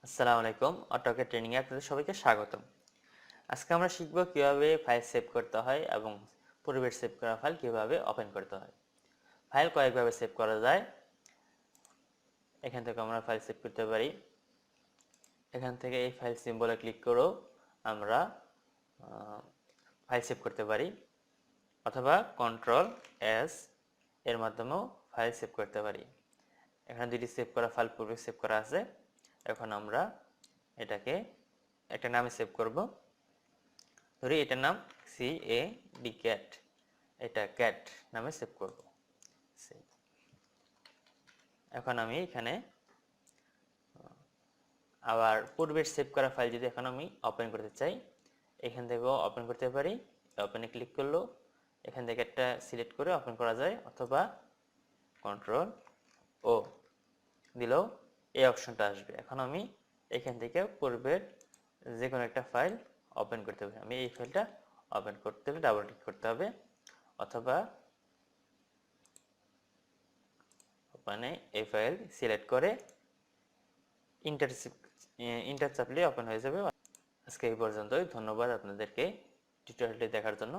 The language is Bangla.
আসসালামু আলাইকুম। অটোক্যাড ট্রেনিং এ আপনাদের সবাইকে স্বাগতম। আজকে আমরা শিখব কিভাবে ফাইল সেভ করতে হয় এবং পূর্বের সেভ করা ফাইল কিভাবে ওপেন করতে হয়। ফাইল কয়েকভাবে সেভ করা যায়। এখান থেকে আমরা ফাইল সেভ করতে পারি। এখান থেকে এই ফাইল সিম্বলে ক্লিক করেও আমরা ফাইল সেভ করতে পারি, অথবা কন্ট্রোল এস এর মাধ্যমেও ফাইল সেভ করতে পারি। এখানে দুটি সেভ করা ফাইল পূর্বে সেভ করা আছে। এখন আমরা এটাকে একটা নামে সেভ করব। ধরি এটার নাম CAD ক্যাট, এটা ক্যাট নামে সেভ করব। এখন আমি এখানে আবার পূর্বের সেভ করা ফাইল যদি এখন আমি ওপেন করতে চাই, এখান থেকেও ওপেন করতে পারি। ওপেনে ক্লিক করলো এখান থেকে একটা সিলেক্ট করে ওপেন করা যায়, অথবা কন্ট্রোল ও দিলেও এই অপশনটা আসবে। এখন আমি এখান থেকে পূর্বের যে কোনো একটা ফাইল ওপেন করতে হবে। আমি এই ফাইলটা ওপেন করতে হলে ডাবল ক্লিক করতে হবে, অথবা ওপেনে এই ফাইল সিলেক্ট করে ইন্টার চাপলে ওপেন হয়ে যাবে। আজকে এই পর্যন্তই। ধন্যবাদ আপনাদেরকে টিউটোরিয়ালটি দেখার জন্য।